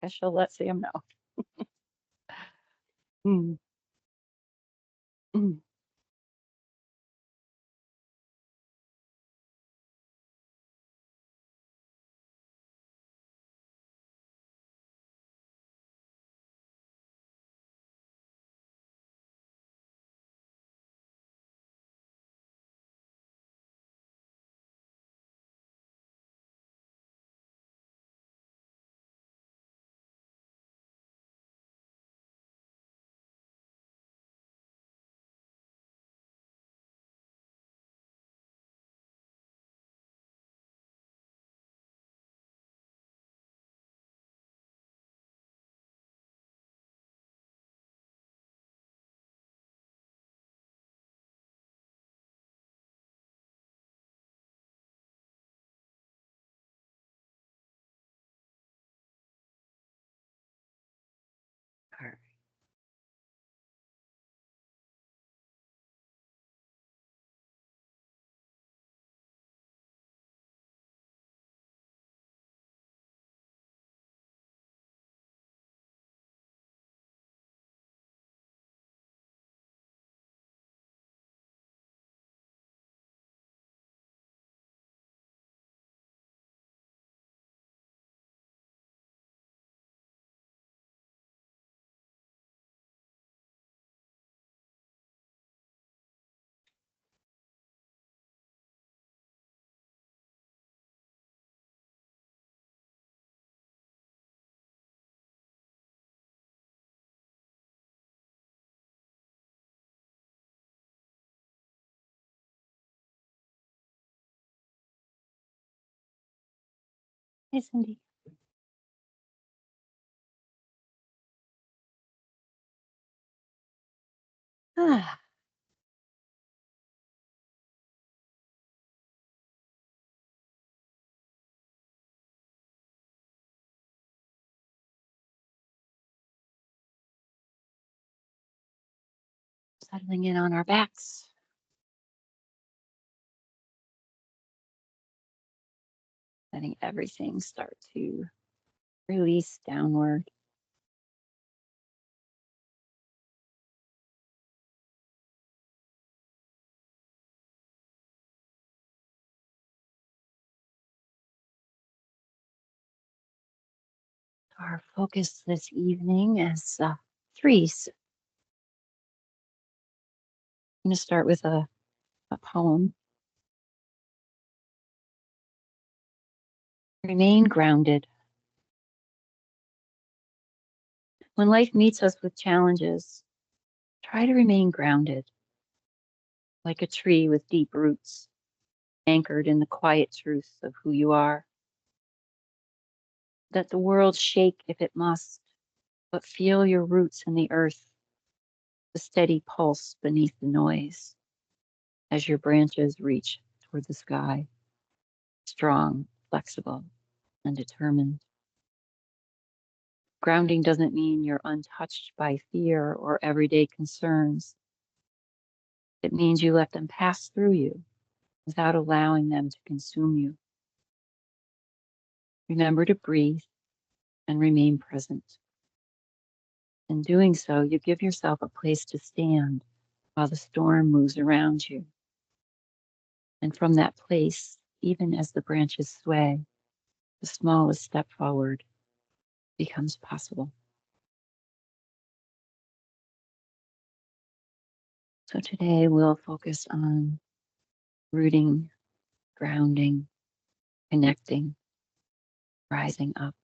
I shall let Sam know. Mm, mm. All right. Hey, Cindy. Ah, settling in on our backs, letting everything start to release downward. Our focus this evening is threes. I'm going to start with a poem. Remain grounded. When life meets us with challenges, try to remain grounded, like a tree with deep roots, anchored in the quiet truth of who you are. Let the world shake if it must, but feel your roots in the earth, the steady pulse beneath the noise as your branches reach toward the sky, strong, flexible, and determined. Grounding doesn't mean you're untouched by fear or everyday concerns. It means you let them pass through you without allowing them to consume you. Remember to breathe and remain present. In doing so, you give yourself a place to stand while the storm moves around you. And from that place, even as the branches sway, the smallest step forward becomes possible. So today we'll focus on rooting, grounding, connecting, rising up.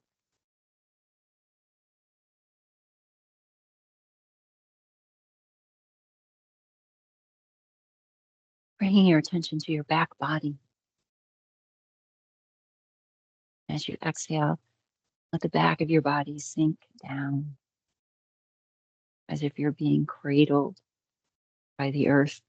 Bringing your attention to your back body. As you exhale, let the back of your body sink down as if you're being cradled by the earth.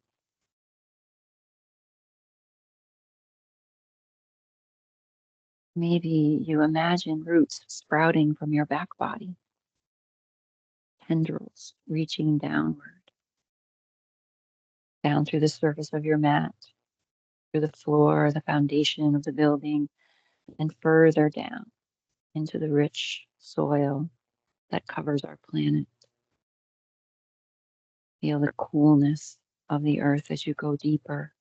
Maybe you imagine roots sprouting from your back body, tendrils reaching downward, down through the surface of your mat, through the floor, the foundation of the building, and further down into the rich soil that covers our planet. Feel the coolness of the earth as you go deeper,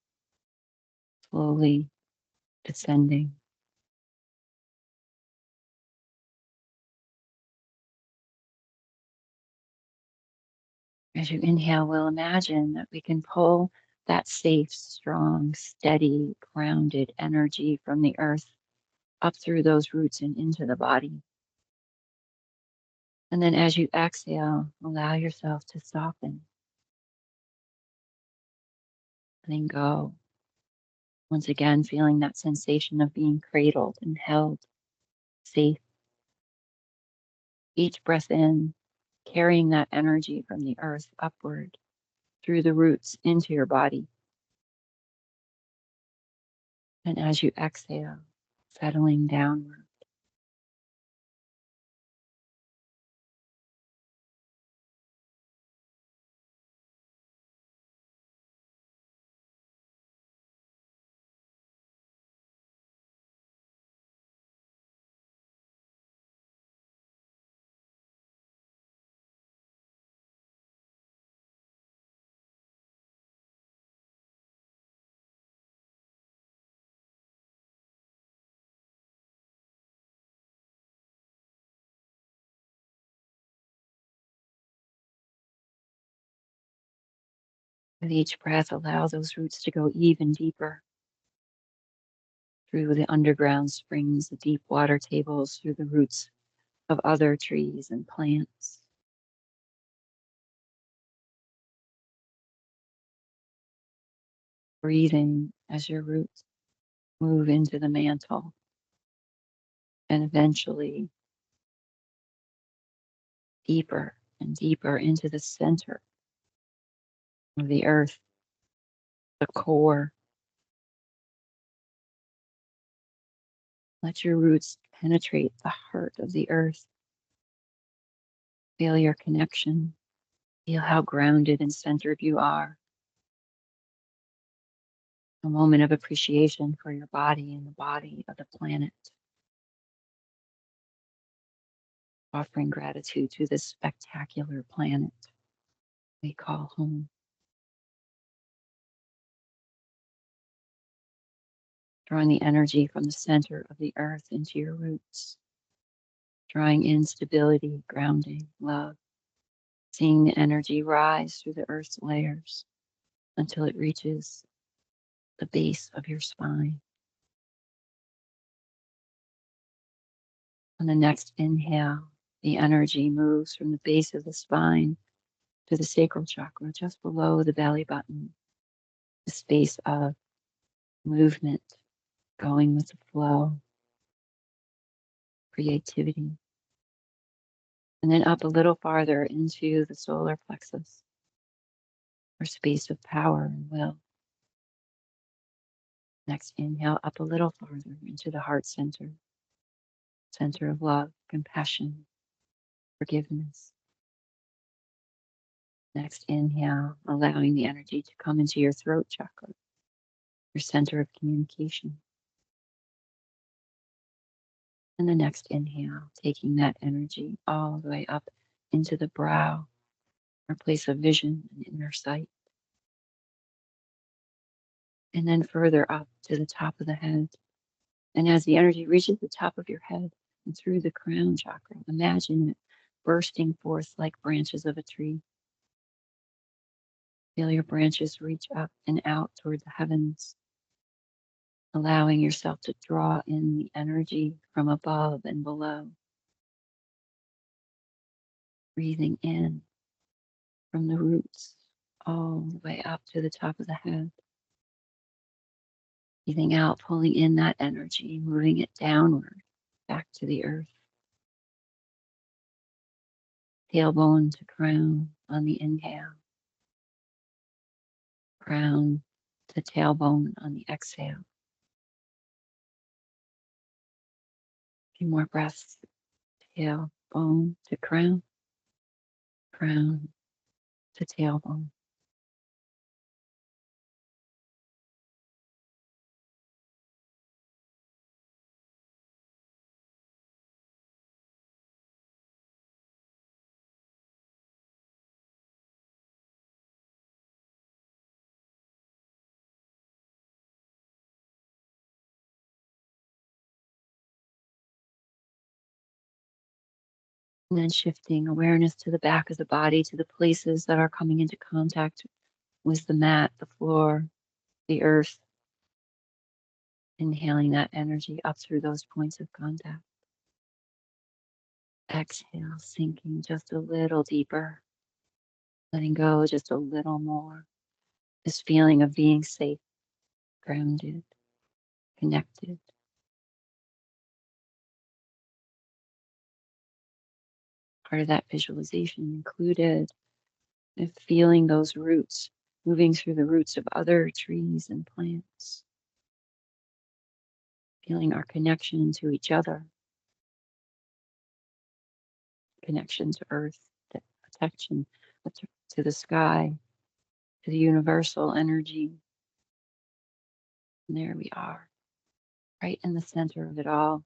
slowly descending. As you inhale, we'll imagine that we can pull that safe, strong, steady, grounded energy from the earth up through those roots and into the body. And then as you exhale, allow yourself to soften, letting go. Once again, feeling that sensation of being cradled and held safe. Each breath in, carrying that energy from the earth upward through the roots into your body. And as you exhale, settling downward. With each breath, allow those roots to go even deeper through the underground springs, the deep water tables, through the roots of other trees and plants. Breathing as your roots move into the mantle and eventually deeper and deeper into the center of the earth, the core. Let your roots penetrate the heart of the earth. Feel your connection. Feel how grounded and centered you are. A moment of appreciation for your body and the body of the planet. Offering gratitude to this spectacular planet we call home. Drawing the energy from the center of the earth into your roots. Drawing in stability, grounding, love. Seeing the energy rise through the earth's layers until it reaches the base of your spine. On the next inhale, the energy moves from the base of the spine to the sacral chakra, just below the belly button, the space of movement, going with the flow, creativity. And then up a little farther into the solar plexus, or space of power and will. Next inhale, up a little farther into the heart center, center of love, compassion, forgiveness. Next inhale, allowing the energy to come into your throat chakra, your center of communication. And the next inhale, taking that energy all the way up into the brow, our place of vision and inner sight. And then further up to the top of the head. And as the energy reaches the top of your head and through the crown chakra, imagine it bursting forth like branches of a tree. Feel your branches reach up and out toward the heavens, allowing yourself to draw in the energy from above and below. Breathing in from the roots all the way up to the top of the head. Breathing out, pulling in that energy, moving it downward, back to the earth. Tailbone to crown on the inhale. Crown to tailbone on the exhale. A few more breaths. Tailbone to crown. Crown to tailbone. And then shifting awareness to the back of the body, to the places that are coming into contact with the mat, the floor, the earth. Inhaling that energy up through those points of contact. Exhale, sinking just a little deeper, letting go just a little more. This feeling of being safe, grounded, connected. Part of that visualization included feeling those roots, moving through the roots of other trees and plants, feeling our connection to each other, connection to earth, the protection to the sky, to the universal energy. And there we are, right in the center of it all.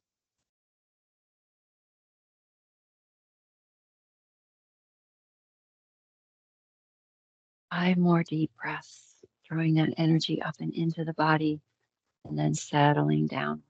5 more deep breaths, drawing that energy up and into the body, and then settling down.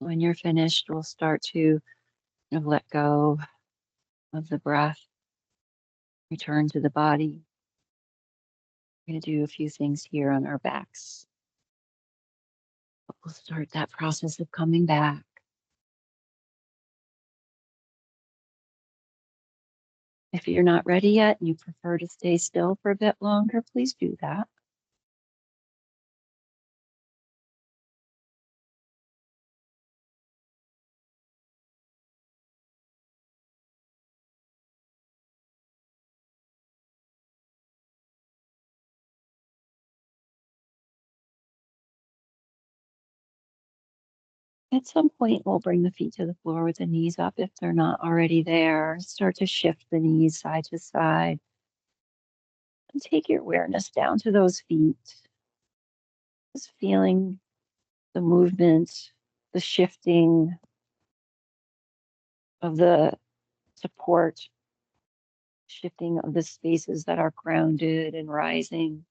When you're finished, we'll start to let go of the breath, return to the body. We're going to do a few things here on our backs. But we'll start that process of coming back. If you're not ready yet and you prefer to stay still for a bit longer, please do that. At some point, we'll bring the feet to the floor with the knees up if they're not already there. Start to shift the knees side to side. And take your awareness down to those feet. Just feeling the movement, the shifting of the support, shifting of the spaces that are grounded and rising.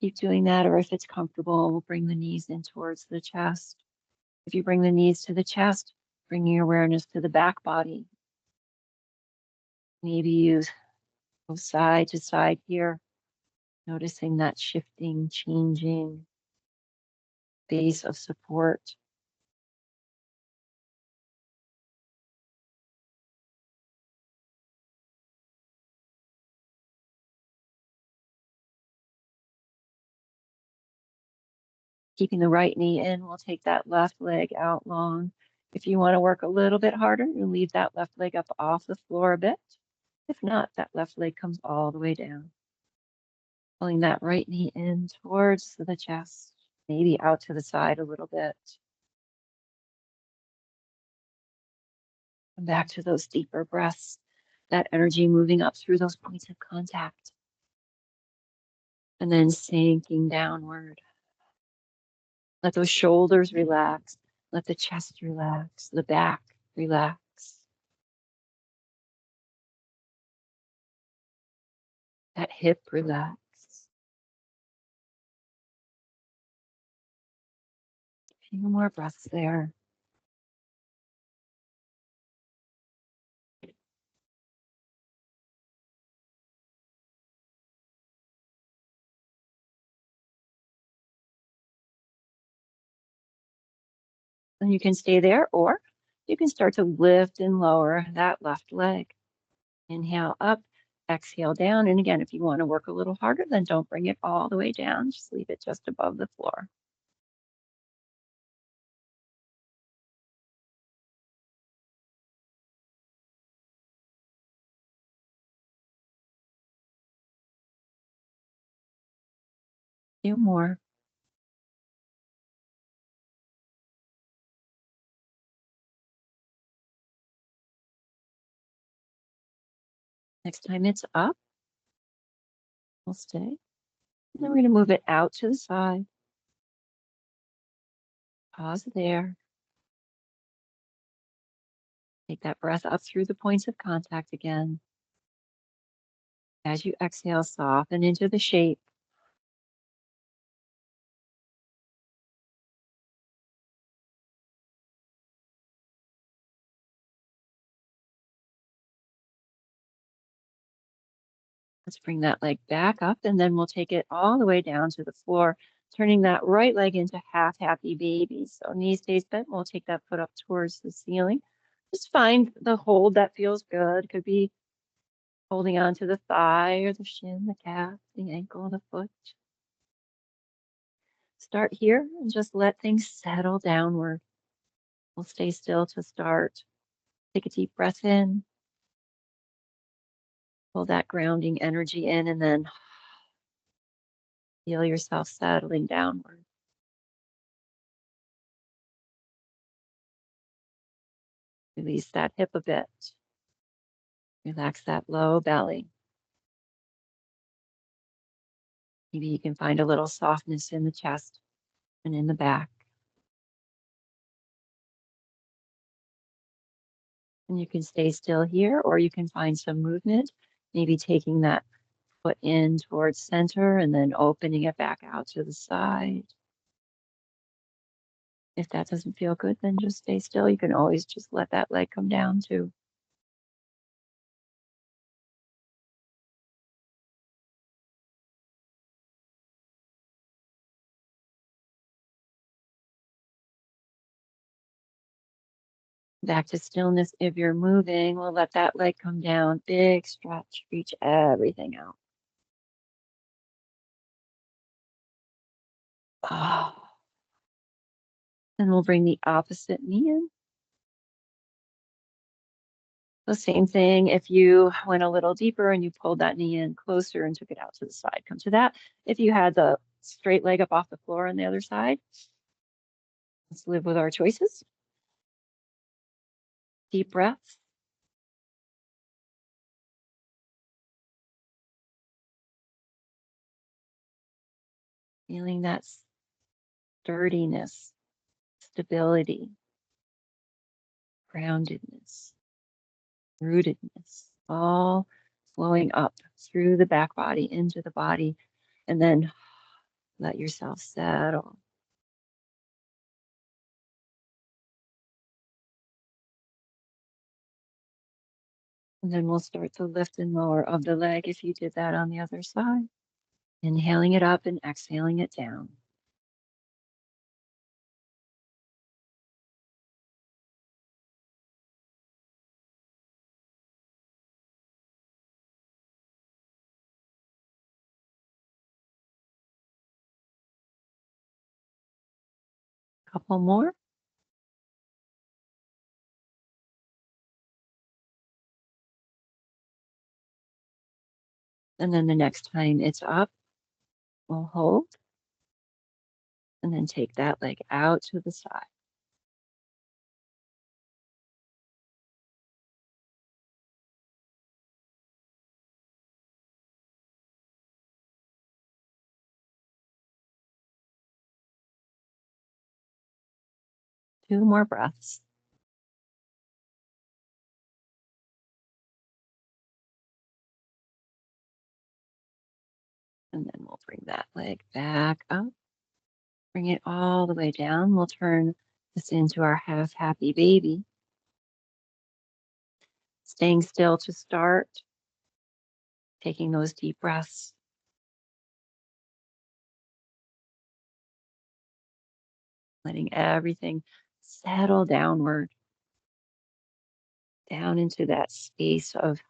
Keep doing that, or if it's comfortable, we'll bring the knees in towards the chest. If you bring the knees to the chest, bring your awareness to the back body. Maybe you go side to side here, noticing that shifting, changing base of support. Keeping the right knee in, we'll take that left leg out long. If you want to work a little bit harder, you leave that left leg up off the floor a bit. If not, that left leg comes all the way down. Pulling that right knee in towards the chest, maybe out to the side a little bit. Come back to those deeper breaths, that energy moving up through those points of contact. And then sinking downward. Let those shoulders relax. Let the chest relax, the back relax. That hip relax. A few more breaths there. And you can stay there, or you can start to lift and lower that left leg. Inhale up, exhale down. And again, if you want to work a little harder, then don't bring it all the way down. Just leave it just above the floor. Few more. Next time it's up, we'll stay. And then we're going to move it out to the side. Pause there. Take that breath up through the points of contact again. As you exhale, soften into the shape. Let's bring that leg back up, and then we'll take it all the way down to the floor, turning that right leg into half happy baby. So knee stays bent. We'll take that foot up towards the ceiling. Just find the hold that feels good. Could be holding on to the thigh or the shin, the calf, the ankle, the foot. Start here and just let things settle downward. We'll stay still to start. Take a deep breath in. Pull that grounding energy in, and then feel yourself settling downward. Release that hip a bit. Relax that low belly. Maybe you can find a little softness in the chest and in the back. And you can stay still here, or you can find some movement, maybe taking that foot in towards center and then opening it back out to the side. If that doesn't feel good, then just stay still. You can always just let that leg come down too. Back to stillness. If you're moving, we'll let that leg come down. Big stretch, reach everything out. Ah. Then we'll bring the opposite knee in. The same thing if you went a little deeper and you pulled that knee in closer and took it out to the side. Come to that. If you had the straight leg up off the floor on the other side, let's live with our choices. Deep breaths. Feeling that sturdiness, stability, groundedness, rootedness, all flowing up through the back body into the body, and then let yourself settle. And then we'll start the lift and lower of the leg if you did that on the other side. Inhaling it up and exhaling it down. Couple more. And then the next time it's up, we'll hold. And then take that leg out to the side. Two more breaths. And then we'll bring that leg back up. Bring it all the way down. We'll turn this into our half happy baby. Staying still to start. Taking those deep breaths. Letting everything settle downward. Down into that space of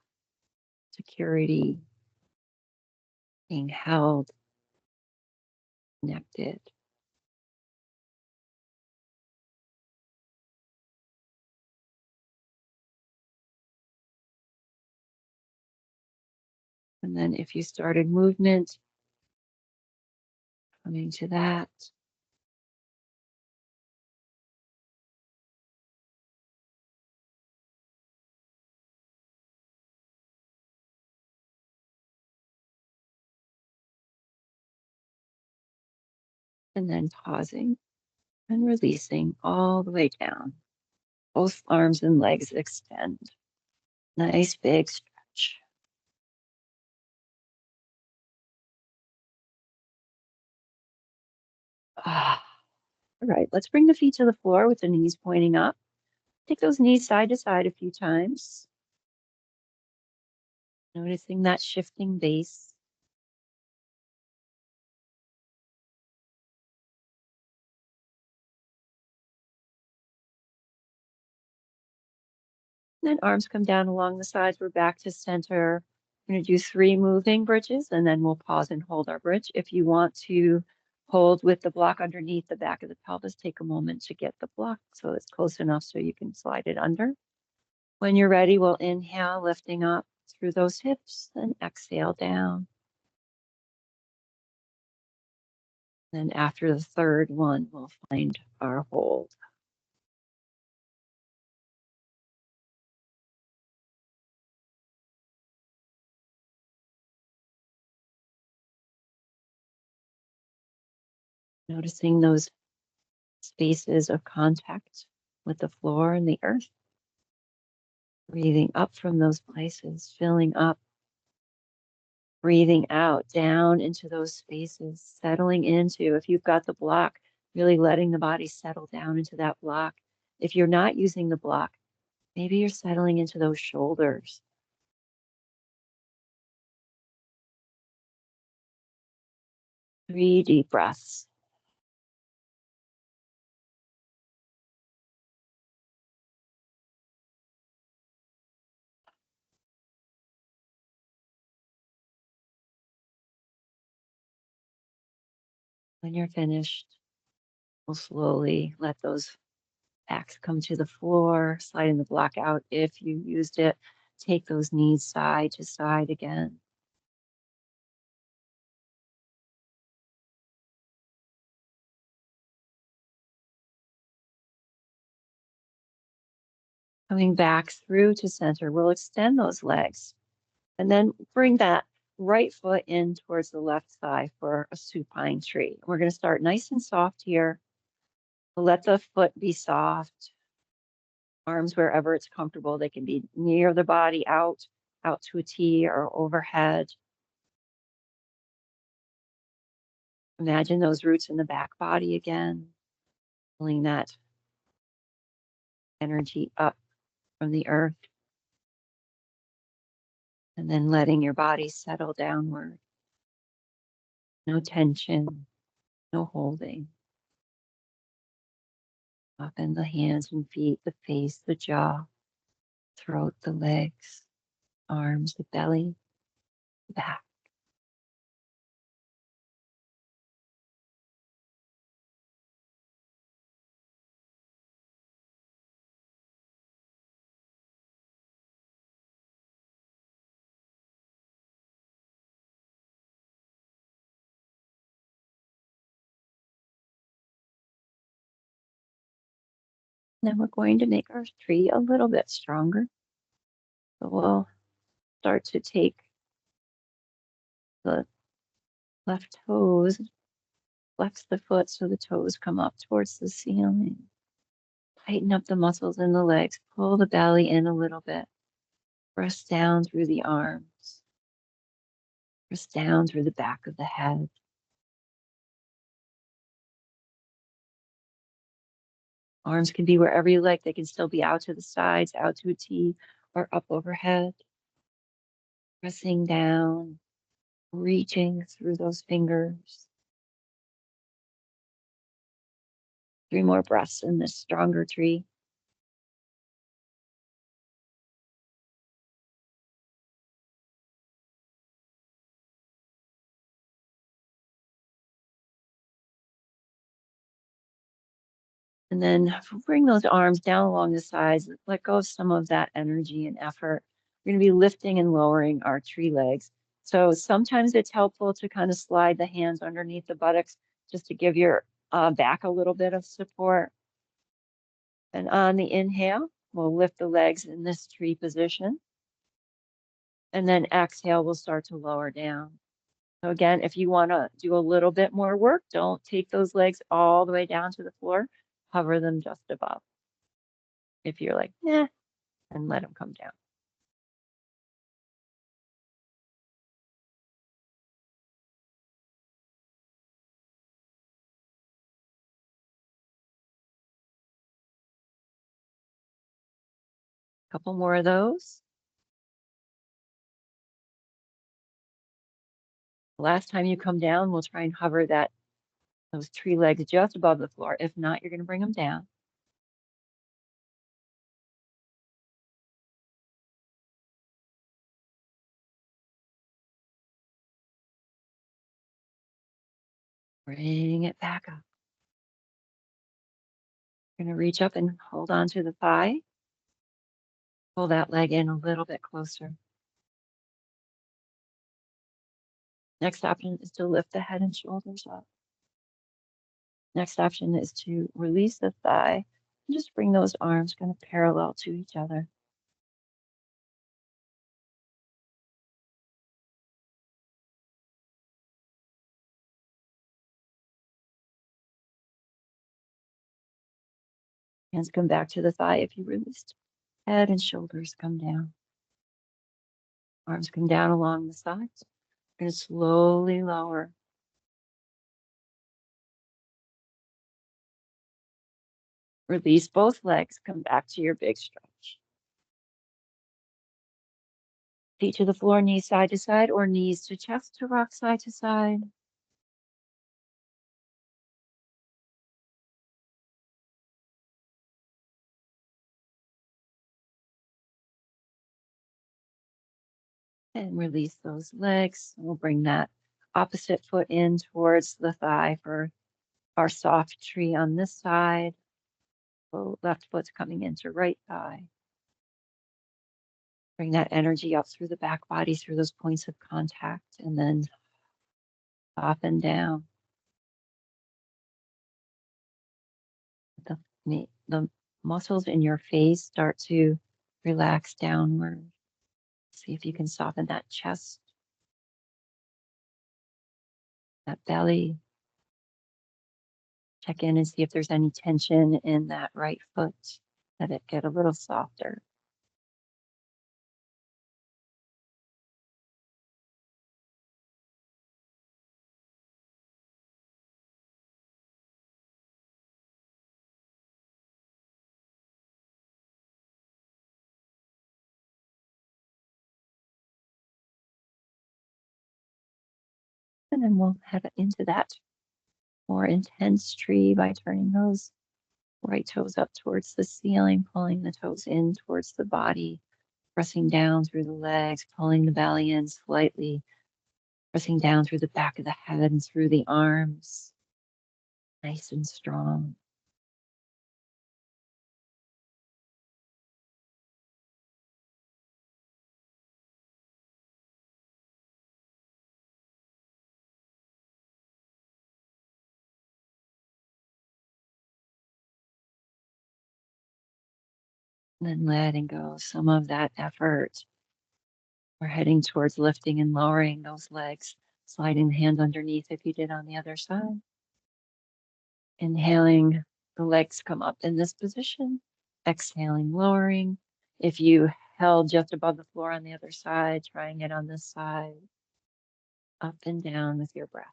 security. Being held. Connected. And then if you started movement, Coming to that. And then pausing and releasing all the way down. Both arms and legs extend. Nice big stretch. Ah. All right, let's bring the feet to the floor with the knees pointing up. Take those knees side to side a few times. Noticing that shifting base. Then arms come down along the sides. We're back to center. We're going to do 3 moving bridges, and then we'll pause and hold our bridge. If you want to hold with the block underneath the back of the pelvis, take a moment to get the block so it's close enough so you can slide it under. When you're ready, we'll inhale, lifting up through those hips, and exhale down. Then after the third one, we'll find our hold. Noticing those spaces of contact with the floor and the earth. Breathing up from those places, filling up, breathing out, down into those spaces, settling into, if you've got the block, really letting the body settle down into that block. If you're not using the block, maybe you're settling into those shoulders. 3 deep breaths. When you're finished, we'll slowly let those backs come to the floor, sliding the block out if you used it. Take those knees side to side again. Coming back through to center, we'll extend those legs and then bring that right foot in towards the left thigh for a supine tree. We're going to start nice and soft here. We'll let the foot be soft. Arms wherever it's comfortable. They can be near the body, out to a T or overhead. Imagine those roots in the back body again. Pulling that energy up from the earth. And then letting your body settle downward. No tension, no holding. Up in the hands and feet, the face, the jaw, throat, the legs, arms, the belly, the back. Then we're going to make our tree a little bit stronger. So we'll start to take the left toes, flex the foot so the toes come up towards the ceiling. Tighten up the muscles in the legs, pull the belly in a little bit. Press down through the arms. Press down through the back of the head. Arms can be wherever you like. They can still be out to the sides, out to a T, or up overhead. Pressing down, reaching through those fingers. 3 more breaths in this stronger tree. And then bring those arms down along the sides. Let go of some of that energy and effort. We're going to be lifting and lowering our tree legs. So sometimes it's helpful to kind of slide the hands underneath the buttocks just to give your back a little bit of support. And on the inhale, we'll lift the legs in this tree position. And then exhale, we'll start to lower down. So again, if you want to do a little bit more work, don't take those legs all the way down to the floor. Hover them just above. If you're like, nah, and let them come down. A couple more of those. Last time you come down, we'll try and hover those tree legs just above the floor. If not, you're going to bring them down. Bring it back up. You're going to reach up and hold on to the thigh. Pull that leg in a little bit closer. Next option is to lift the head and shoulders up. Next option is to release the thigh and just bring those arms kind of parallel to each other. Hands come back to the thigh if you released. Head and shoulders come down. Arms come down along the sides. We're going to slowly lower. Release both legs. Come back to your big stretch. Feet to the floor, knees side to side, or knees to chest to rock side to side. And release those legs. We'll bring that opposite foot in towards the thigh for our soft tree on this side. The left foot's coming into right thigh. Bring that energy up through the back body, through those points of contact, and then soften down. The muscles in your face start to relax downward. See if you can soften that chest, that belly. Check in and see if there's any tension in that right foot. Let it get a little softer. And then we'll head into that more intense tree by turning those right toes up towards the ceiling, pulling the toes in towards the body, pressing down through the legs, pulling the belly in slightly, pressing down through the back of the head and through the arms. Nice and strong. And then letting go some of that effort. We're heading towards lifting and lowering those legs, sliding the hand underneath if you did on the other side. Inhaling, the legs come up in this position. Exhaling, lowering. If you held just above the floor on the other side, trying it on this side. Up and down with your breath.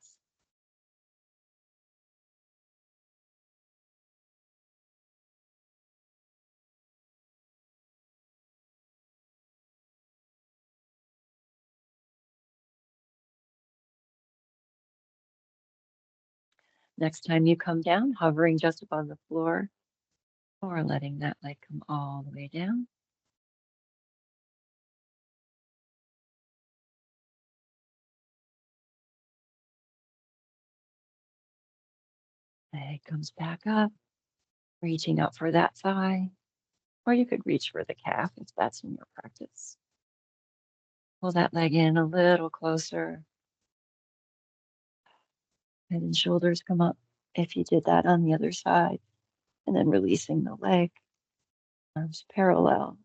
Next time you come down, hovering just above the floor, or letting that leg come all the way down. Leg comes back up, reaching up for that thigh, or you could reach for the calf if that's in your practice. Pull that leg in a little closer. Head and shoulders come up if you did that on the other side. And then releasing the leg, arms parallel.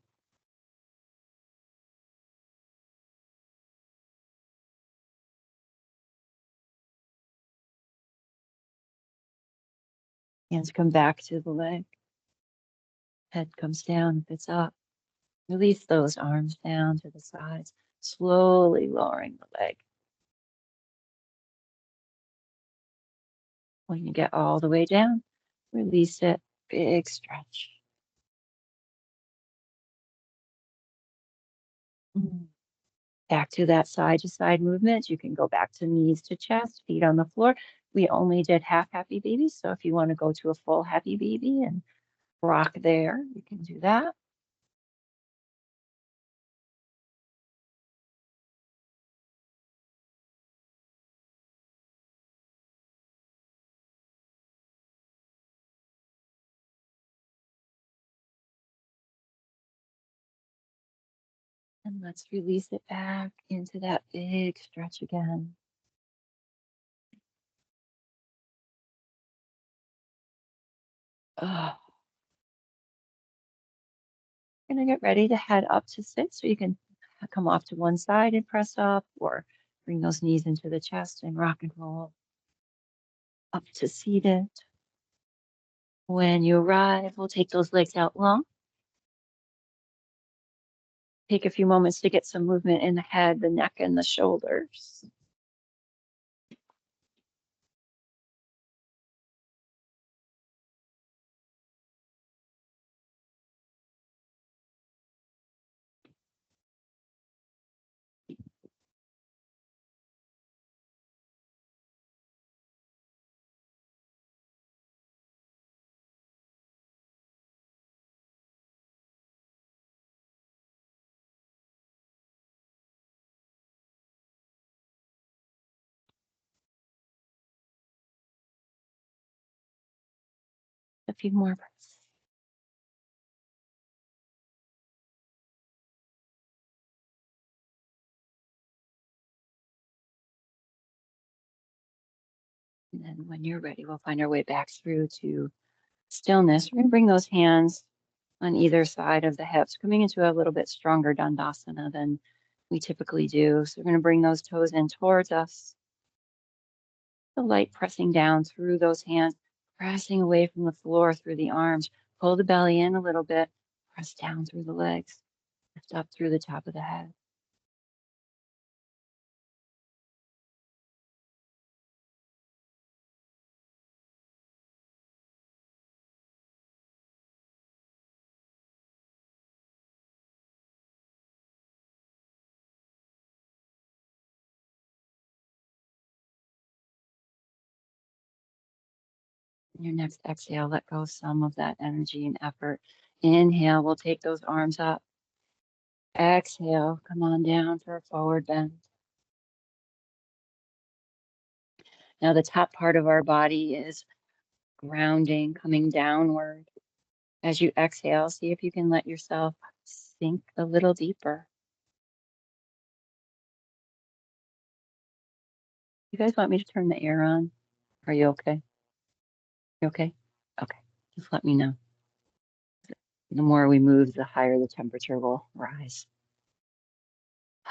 Hands come back to the leg. Head comes down if it's up. Release those arms down to the sides, slowly lowering the leg. When you get all the way down, release it, big stretch. Back to that side to side movement. You can go back to knees to chest, feet on the floor. We only did half happy baby. So if you want to go to a full happy baby and rock there, you can do that. And let's release it back into that big stretch again. Oh, gonna get ready to head up to sit. So you can come off to one side and press up, or bring those knees into the chest and rock and roll up to seated. When you arrive, we'll take those legs out long. Take a few moments to get some movement in the head, the neck, and the shoulders. A few more breaths. And then when you're ready, we'll find our way back through to stillness. We're going to bring those hands on either side of the hips, coming into a little bit stronger Dandasana than we typically do. So we're going to bring those toes in towards us. The light pressing down through those hands, pressing away from the floor through the arms. Pull the belly in a little bit, press down through the legs, lift up through the top of the head. Your next exhale, let go of some of that energy and effort. Inhale, we'll take those arms up. Exhale, come on down for a forward bend. Now the top part of our body is grounding, coming downward. As you exhale, see if you can let yourself sink a little deeper. You guys want me to turn the air on? Are you okay? You okay? Okay. Just let me know. The more we move, the higher the temperature will rise.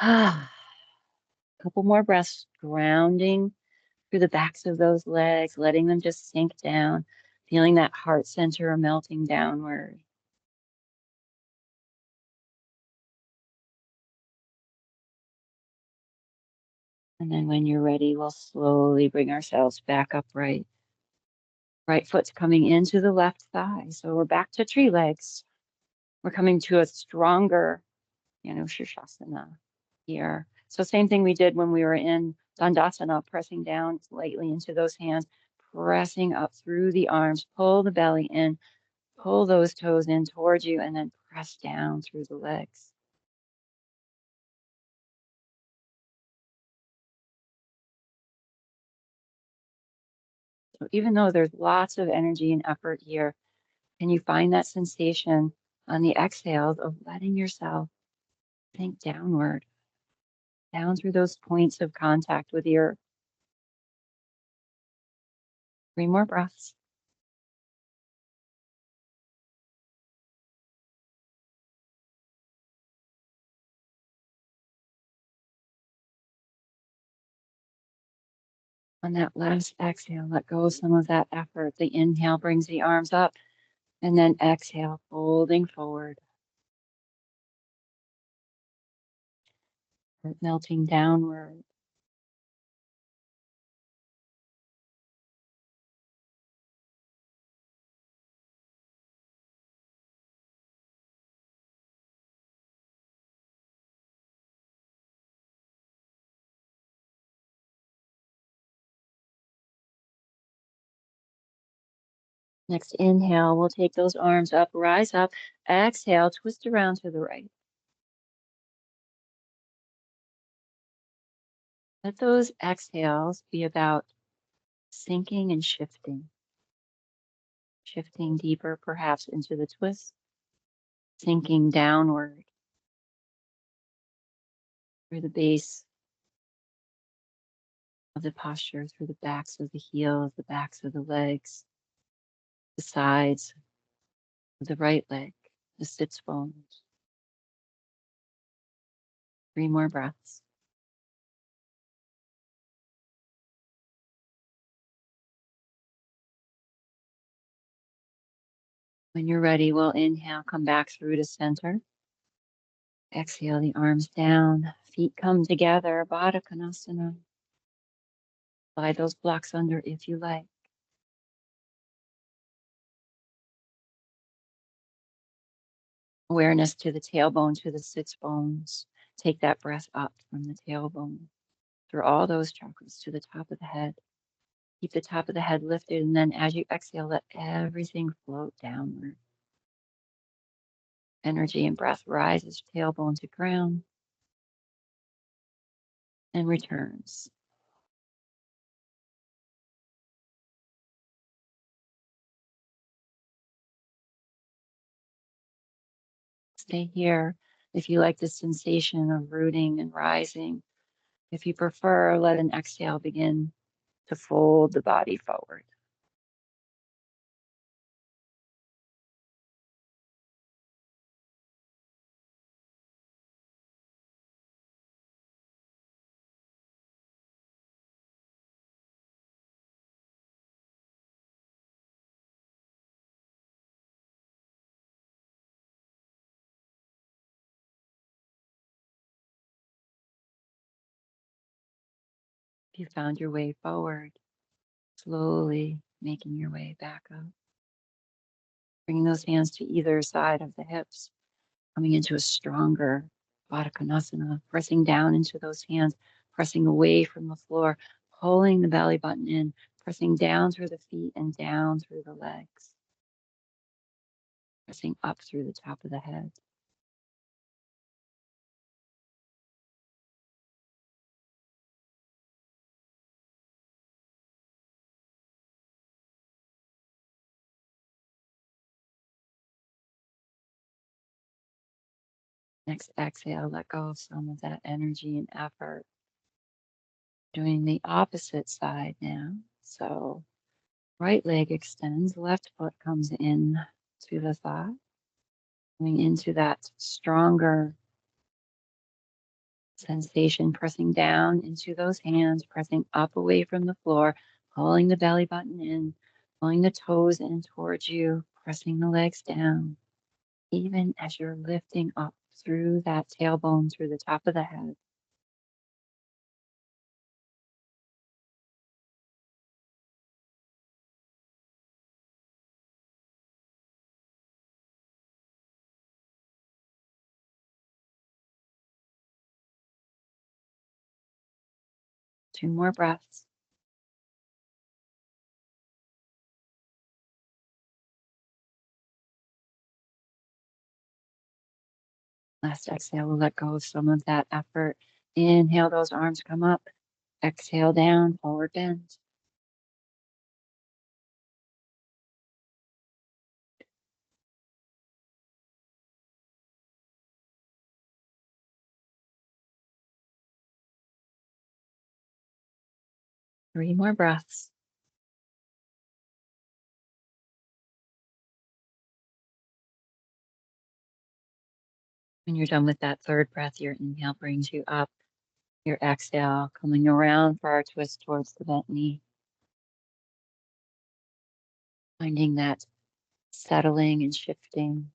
A couple more breaths, grounding through the backs of those legs, letting them just sink down, feeling that heart center melting downward. And then when you're ready, we'll slowly bring ourselves back upright. Right foot's coming into the left thigh. So we're back to tree legs. We're coming to a stronger, Shirshasana here. So same thing we did when we were in Dandasana, pressing down lightly into those hands, pressing up through the arms, pull the belly in, pull those toes in towards you, and then press down through the legs. So even though there's lots of energy and effort here, can you find that sensation on the exhales of letting yourself sink downward, down through those points of contact with the earth? 3 more breaths. On that last exhale, let go of some of that effort. The inhale brings the arms up, and then exhale, folding forward, melting downward. Next inhale, we'll take those arms up, rise up. Exhale, twist around to the right. Let those exhales be about sinking and shifting, shifting deeper perhaps into the twist, sinking downward through the base of the posture, through the backs of the heels, the backs of the legs, the sides of the right leg, the sits bones. 3 more breaths. When you're ready, we'll inhale, come back through to center. Exhale the arms down, feet come together, Baddha Konasana. Slide those blocks under if you like. Awareness to the tailbone, to the sits bones. Take that breath up from the tailbone through all those chakras to the top of the head. Keep the top of the head lifted, and then as you exhale, let everything float downward. Energy and breath rises, tailbone to ground, and returns. Stay here if you like the sensation of rooting and rising. If you prefer, let an exhale begin to fold the body forward. If you found your way forward, slowly making your way back up. Bringing those hands to either side of the hips, coming into a stronger Baddha Konasana, pressing down into those hands, pressing away from the floor, pulling the belly button in, pressing down through the feet and down through the legs, pressing up through the top of the head. Next exhale, let go of some of that energy and effort. Doing the opposite side now. So right leg extends, left foot comes in to the thigh, coming into that stronger sensation, pressing down into those hands, pressing up away from the floor, pulling the belly button in, pulling the toes in towards you, pressing the legs down, even as you're lifting up through that tailbone, through the top of the head. Two more breaths. Last exhale, we'll let go of some of that effort. Inhale, those arms come up. Exhale down, forward bend. Three more breaths. When you're done with that third breath, your inhale brings you up. Your exhale coming around for our twist towards the bent knee. Finding that settling and shifting.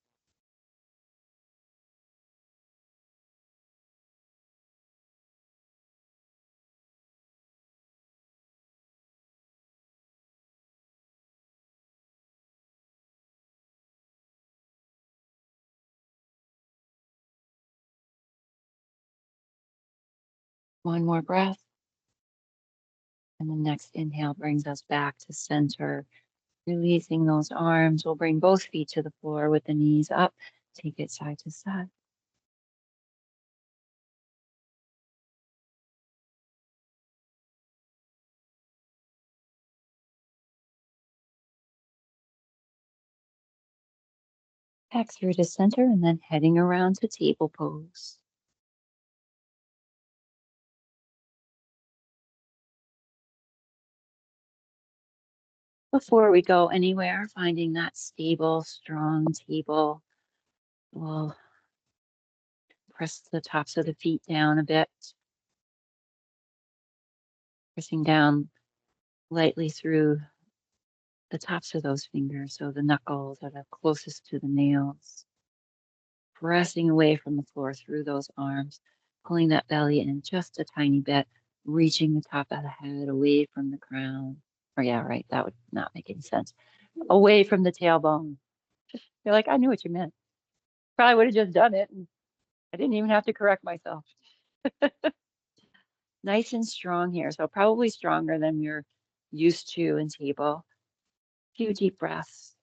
One more breath. And the next inhale brings us back to center. Releasing those arms. We'll bring both feet to the floor with the knees up. Take it side to side. Back through to center and then heading around to table pose. Before we go anywhere, finding that stable, strong table. We'll press the tops of the feet down a bit, pressing down lightly through the tops of those fingers, so the knuckles are the closest to the nails. Pressing away from the floor through those arms, pulling that belly in just a tiny bit, reaching the top of the head away from the crown. Or yeah, right, that would not make any sense. Away from the tailbone. You're like, I knew what you meant. Probably would have just done it, and I didn't even have to correct myself. Nice and strong here, so probably stronger than you're used to in table. A few deep breaths.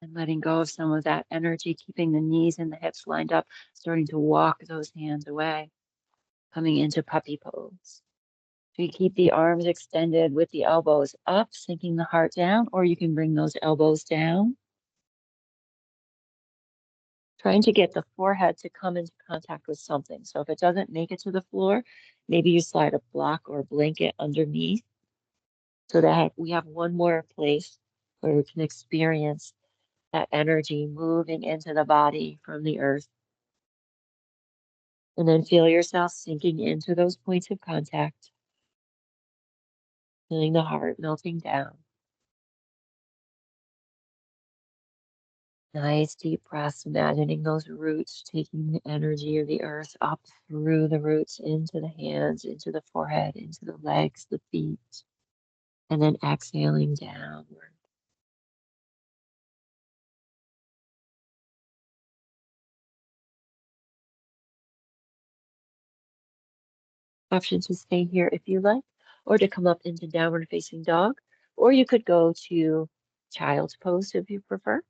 And letting go of some of that energy, keeping the knees and the hips lined up, starting to walk those hands away, coming into puppy pose. So you keep the arms extended with the elbows up, sinking the heart down, or you can bring those elbows down. Trying to get the forehead to come into contact with something. So if it doesn't make it to the floor, maybe you slide a block or a blanket underneath so that we have one more place where we can experience that energy moving into the body from the earth. And then feel yourself sinking into those points of contact, feeling the heart melting down. Nice deep breaths, imagining those roots taking the energy of the earth up through the roots into the hands, into the forehead, into the legs, the feet, and then exhaling downward. Option to stay here if you like, or to come up into downward facing dog, or you could go to child's pose if you prefer.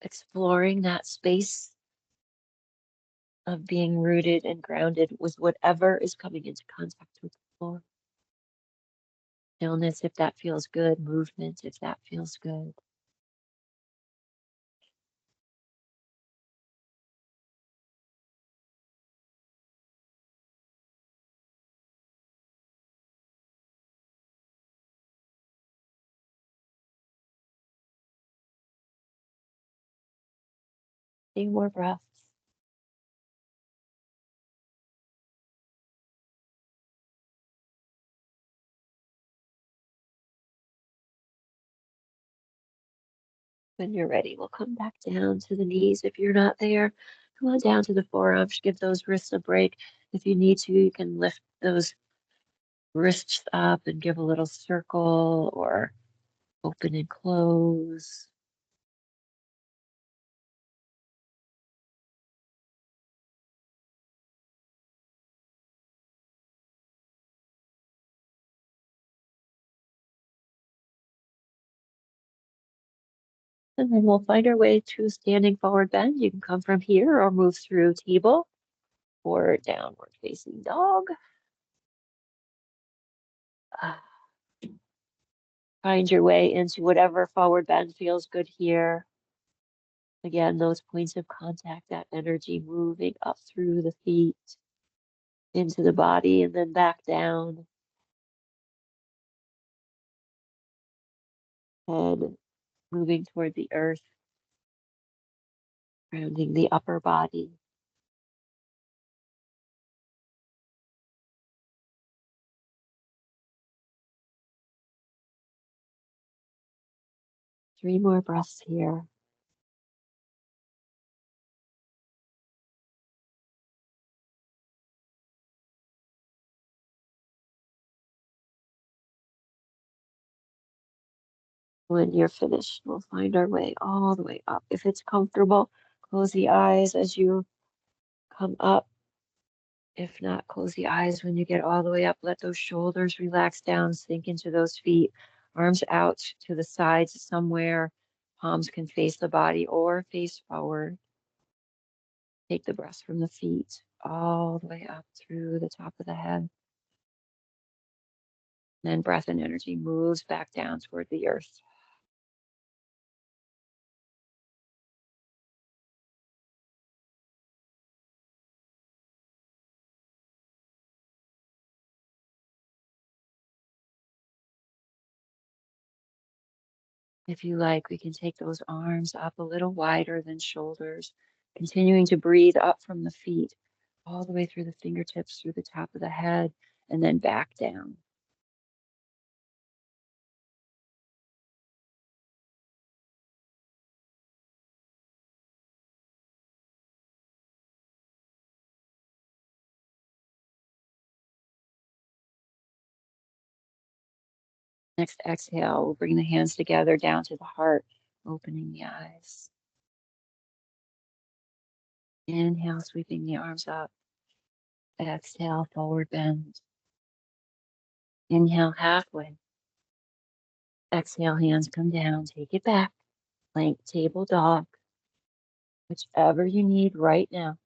Exploring that space of being rooted and grounded with whatever is coming into contact with the floor. Stillness, if that feels good. Movement, if that feels good. Few more breaths. When you're ready, we'll come back down to the knees. If you're not there, come on down to the forearms. Give those wrists a break. If you need to, you can lift those wrists up and give a little circle or open and close. And then we'll find our way to standing forward bend. You can come from here or move through table or downward facing dog. Ah, find your way into whatever forward bend feels good here. Again, those points of contact, that energy moving up through the feet. into the body and then back down. Head moving toward the earth, grounding the upper body. Three more breaths here. When you're finished, we'll find our way all the way up. If it's comfortable, close the eyes as you come up. If not, close the eyes when you get all the way up. Let those shoulders relax down, sink into those feet, arms out to the sides somewhere. Palms can face the body or face forward. Take the breath from the feet all the way up through the top of the head. Then breath and energy moves back down toward the earth. If you like, we can take those arms up a little wider than shoulders, continuing to breathe up from the feet, all the way through the fingertips, through the top of the head, and then back down. Next exhale, we'll bring the hands together down to the heart, opening the eyes. Inhale, sweeping the arms up. Exhale, forward bend. Inhale, halfway. Exhale, hands come down, take it back. Plank table dog, whichever you need right now.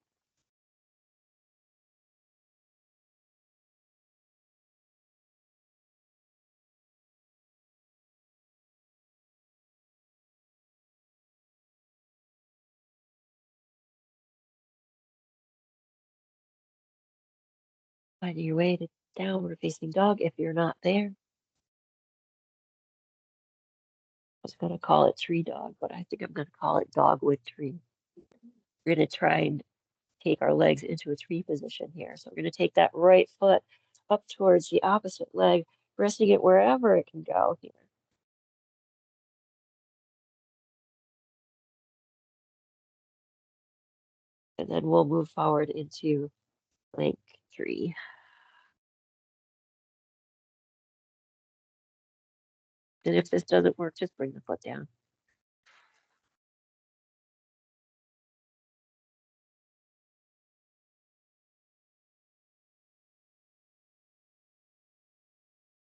Find your way to downward facing dog if you're not there. I was going to call it tree dog, but I think I'm going to call it dogwood tree. We're going to try and take our legs into a tree position here. So we're going to take that right foot up towards the opposite leg, resting it wherever it can go here. And then we'll move forward into plank tree. And if this doesn't work, just bring the foot down.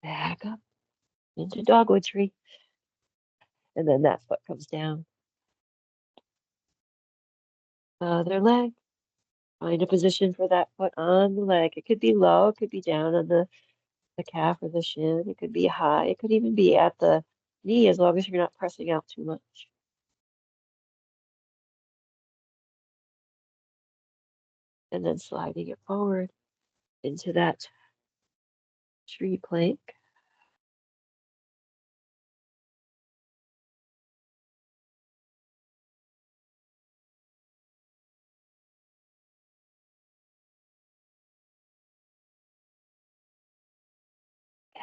Back up into dogwood tree. And then that foot comes down. Other leg. Find a position for that foot on the leg. It could be low, it could be down on the calf or the shin. It could be high. It could even be at the knee as long as you're not pressing out too much. And then sliding it forward into that tree plank.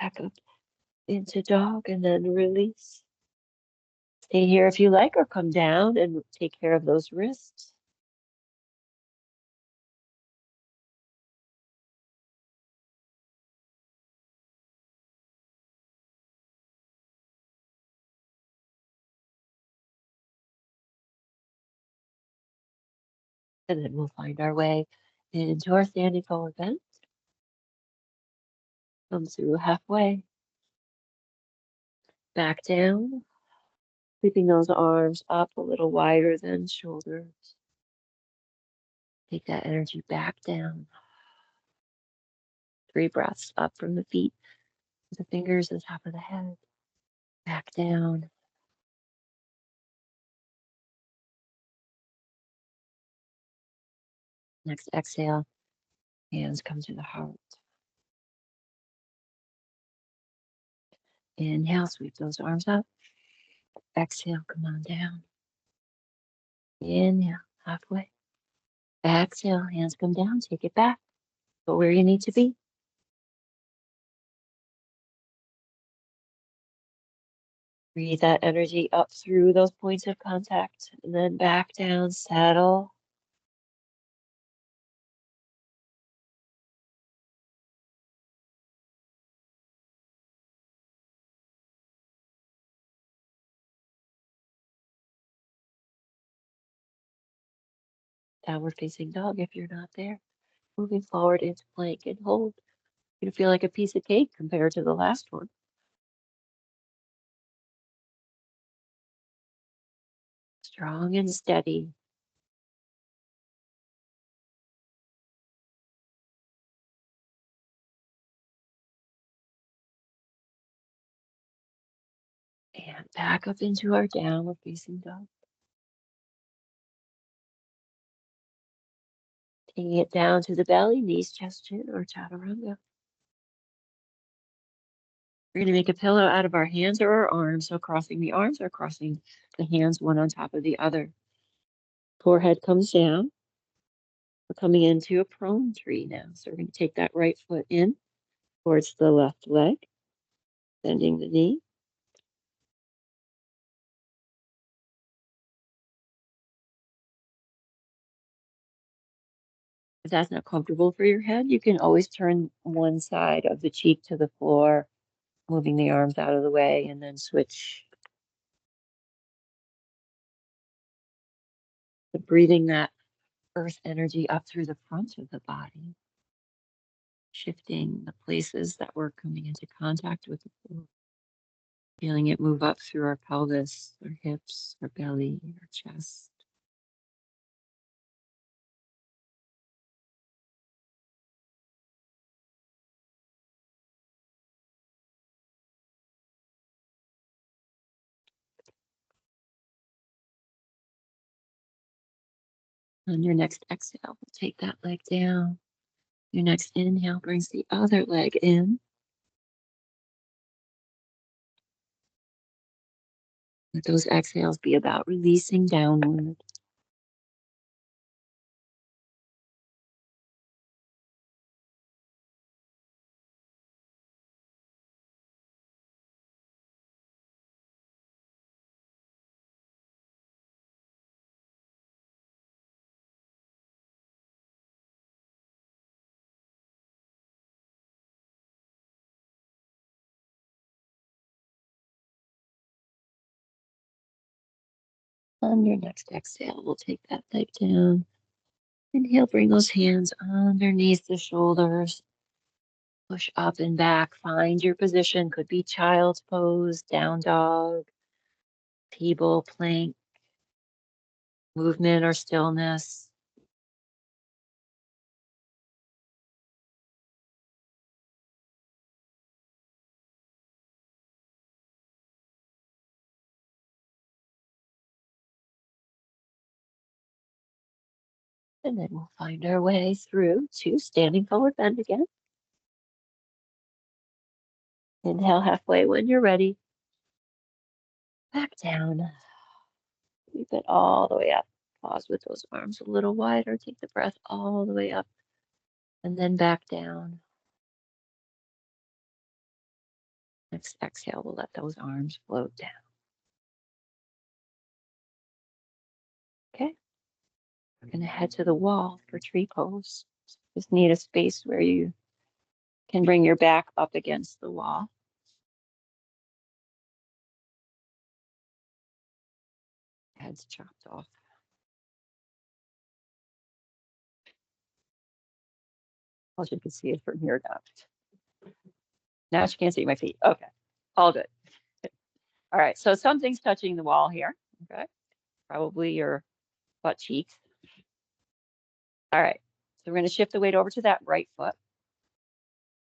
Back up into dog and then release. Stay here if you like or come down and take care of those wrists. And then we'll find our way into our standing forward bend. Come through halfway. Back down. Sweeping those arms up a little wider than shoulders. Take that energy back down. 3 breaths up from the feet to the fingers and top of the head. Back down. Next exhale. Hands come to the heart. Inhale, sweep those arms up. Exhale, come on down. Inhale, halfway. Exhale, hands come down, take it back. Go where you need to be. Breathe that energy up through those points of contact and then back down, settle. Downward facing dog if you're not there. Moving forward into plank and hold. You feel like a piece of cake compared to the last one. Strong and steady. And back up into our downward facing dog. Taking it down to the belly, knees, chest, chin, or chaturanga. We're going to make a pillow out of our hands or our arms. So crossing the arms or crossing the hands one on top of the other. Forehead comes down. We're coming into a prone tree now. So we're going to take that right foot in towards the left leg, bending the knee. If that's not comfortable for your head, you can always turn one side of the cheek to the floor, moving the arms out of the way, and then switch. So breathing that earth energy up through the front of the body, shifting the places that we're coming into contact with the floor. Feeling it move up through our pelvis, our hips, our belly, our chest. On your next exhale, we'll take that leg down. Your next inhale brings the other leg in. Let those exhales be about releasing downward. On your next exhale, we'll take that leg down. Inhale, bring those hands underneath the shoulders. Push up and back. Find your position. Could be child's pose, down dog, table, plank, movement or stillness. And then we'll find our way through to standing forward bend again. Inhale halfway when you're ready. Back down. Keep it all the way up. Pause with those arms a little wider. Take the breath all the way up and then back down. Next exhale, we'll let those arms float down. Okay. We're going to head to the wall for tree pose. Just need a space where you can bring your back up against the wall. Head's chopped off. All you can see is from here down. Now you can't see my feet. Okay. All good. All right. So something's touching the wall here. Okay. Probably your butt cheeks. All right. So we're going to shift the weight over to that right foot.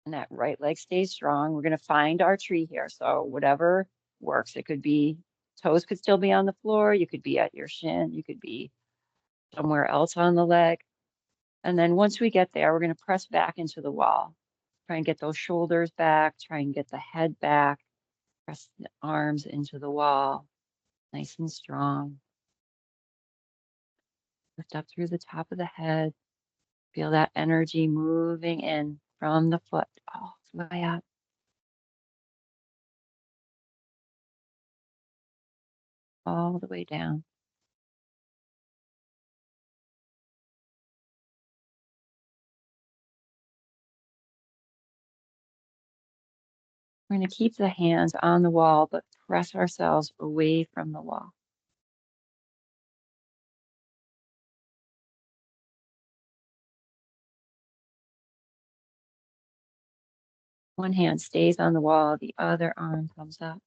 And that right leg stays strong. We're going to find our tree here. So whatever works. It could be toes could still be on the floor. You could be at your shin. You could be somewhere else on the leg. And then once we get there, we're going to press back into the wall. Try and get those shoulders back. Try and get the head back. Press the arms into the wall, nice and strong. Lift up through the top of the head. Feel that energy moving in from the foot all the way up. All the way down. We're going to keep the hands on the wall, but press ourselves away from the wall. One hand stays on the wall, the other arm comes up.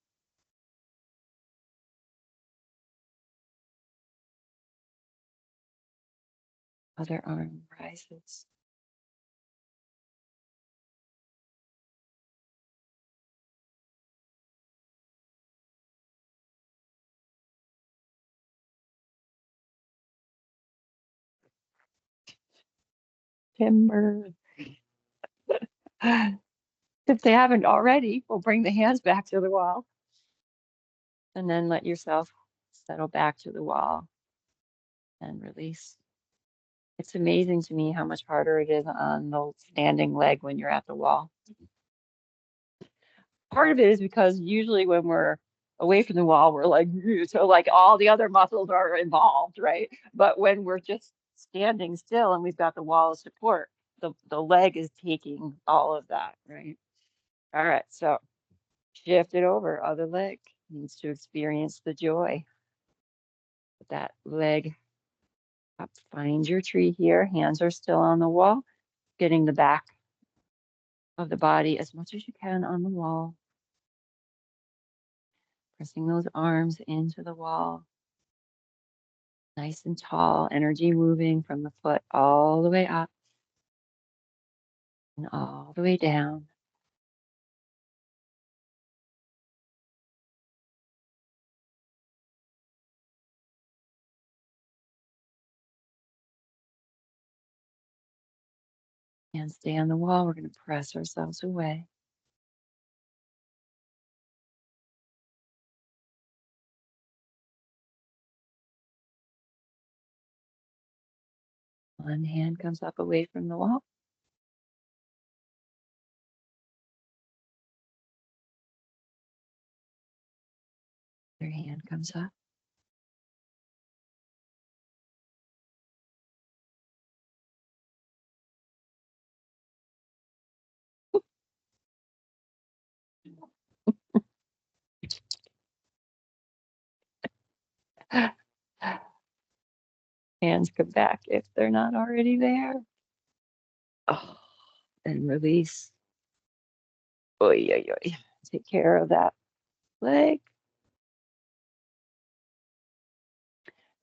Other arm rises. Timber. If they haven't already, we'll bring the hands back to the wall. And then let yourself settle back to the wall and release. It's amazing to me how much harder it is on the standing leg when you're at the wall. Part of it is because usually when we're away from the wall, we're like, so like all the other muscles are involved, right? But when we're just standing still and we've got the wall of support, the leg is taking all of that, right? All right, so shift it over. Other leg needs to experience the joy. Put that leg up. Find your tree here. Hands are still on the wall. Getting the back of the body as much as you can on the wall. Pressing those arms into the wall. Nice and tall. Energy moving from the foot all the way up and all the way down. Hands stay on the wall. We're going to press ourselves away. One hand comes up away from the wall. Other hand comes up. Hands come back if they're not already there. Oh, and release. Oy, oy, oy. Take care of that leg.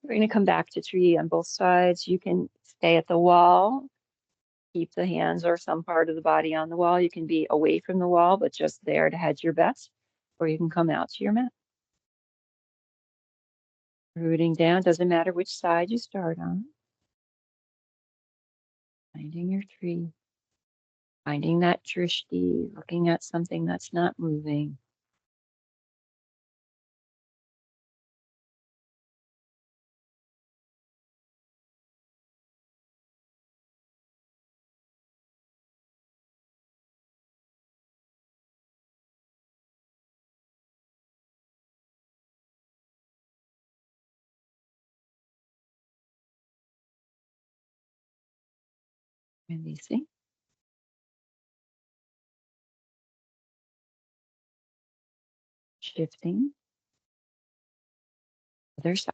We're going to come back to tree on both sides. You can stay at the wall, keep the hands or some part of the body on the wall. You can be away from the wall, but just there to hedge your bets, or you can come out to your mat. Rooting down, doesn't matter which side you start on. Finding your tree. Finding that drishti, looking at something that's not moving. Releasing. Shifting. Other side.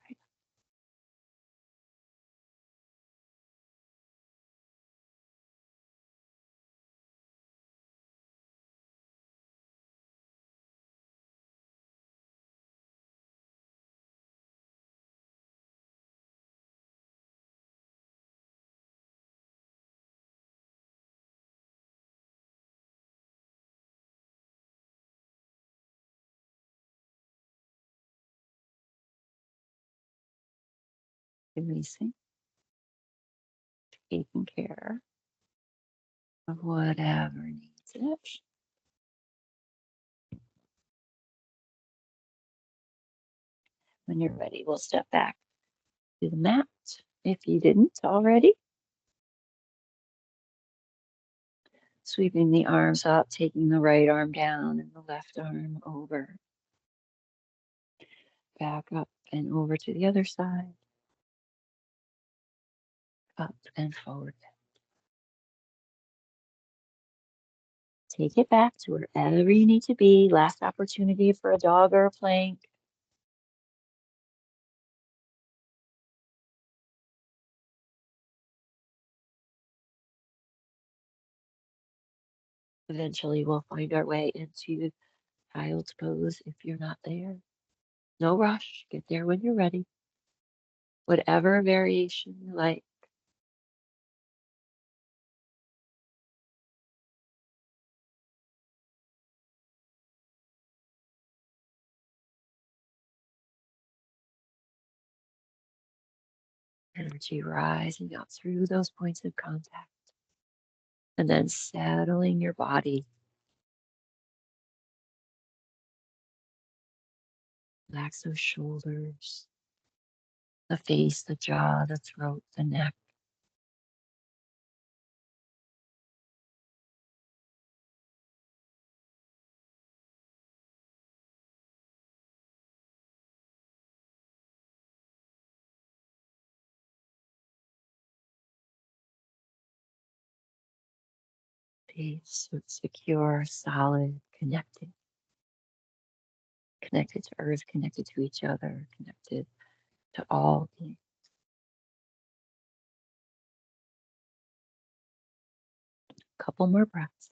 Releasing. taking care of whatever needs it. When you're ready, we'll step back to the mat if you didn't already. Sweeping the arms up, taking the right arm down and the left arm over. Back up and over to the other side. Up and forward. Take it back to wherever you need to be. Last opportunity for a dog or a plank. Eventually, we'll find our way into child's pose if you're not there. No rush. Get there when you're ready. Whatever variation you like. Energy rising up through those points of contact. And then settling your body. Relax those shoulders, the face, the jaw, the throat, the neck. Peace, secure, solid, connected. Connected to earth, connected to each other, connected to all beings. Couple more breaths.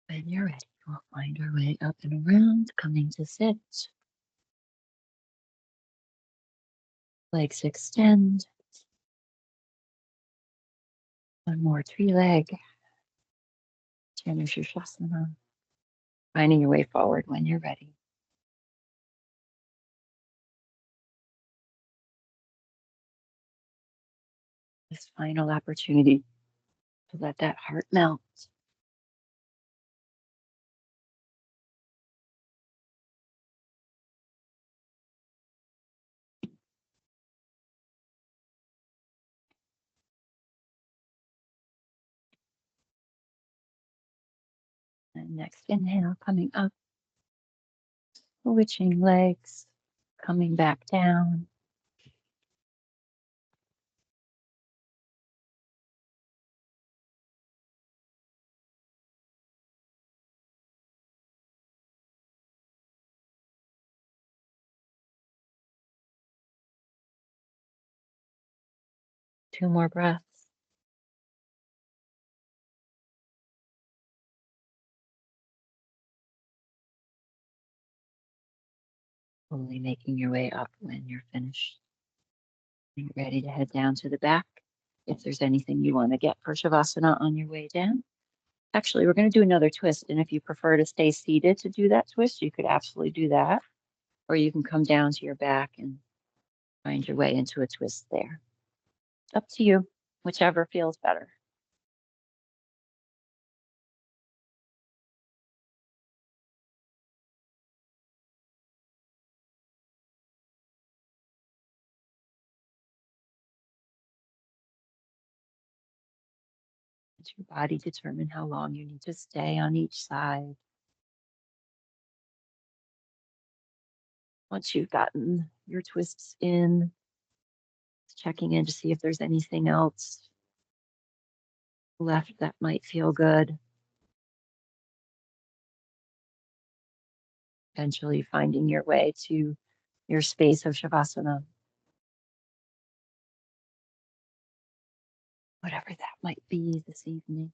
When you're ready, we'll find our way up and around, coming to sit. Legs extend. One more tree leg. Janushirshasana. Finding your way forward when you're ready. This final opportunity to let that heart melt. And next inhale, coming up, switching legs, coming back down. Two more breaths. Slowly making your way up when you're finished. You're ready to head down to the back. If there's anything you want to get for Shavasana on your way down. Actually, we're going to do another twist. And if you prefer to stay seated to do that twist, you could absolutely do that. Or you can come down to your back and find your way into a twist there. It's up to you, whichever feels better. Let your body determine how long you need to stay on each side. Once you've gotten your twists in, checking in to see if there's anything else left that might feel good. Eventually finding your way to your space of Shavasana. Whatever that might be this evening.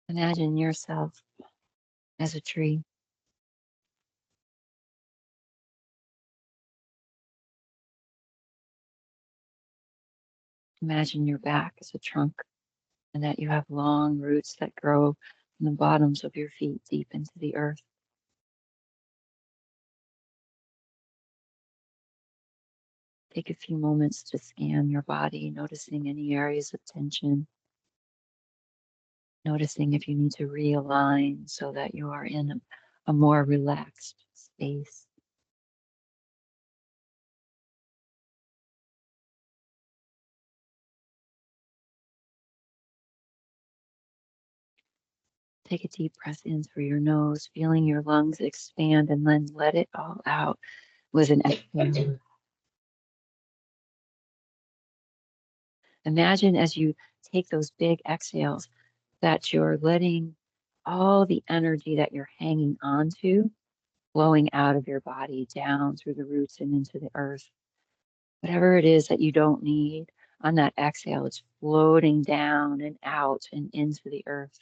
Imagine yourself as a tree. Imagine your back as a trunk and that you have long roots that grow from the bottoms of your feet deep into the earth. Take a few moments to scan your body, noticing any areas of tension, noticing if you need to realign so that you are in a more relaxed space. Take a deep breath in through your nose, feeling your lungs expand, and then let it all out with an exhale. Imagine as you take those big exhales that you're letting all the energy that you're hanging on to flowing out of your body down through the roots and into the earth. Whatever it is that you don't need on that exhale, it's floating down and out and into the earth.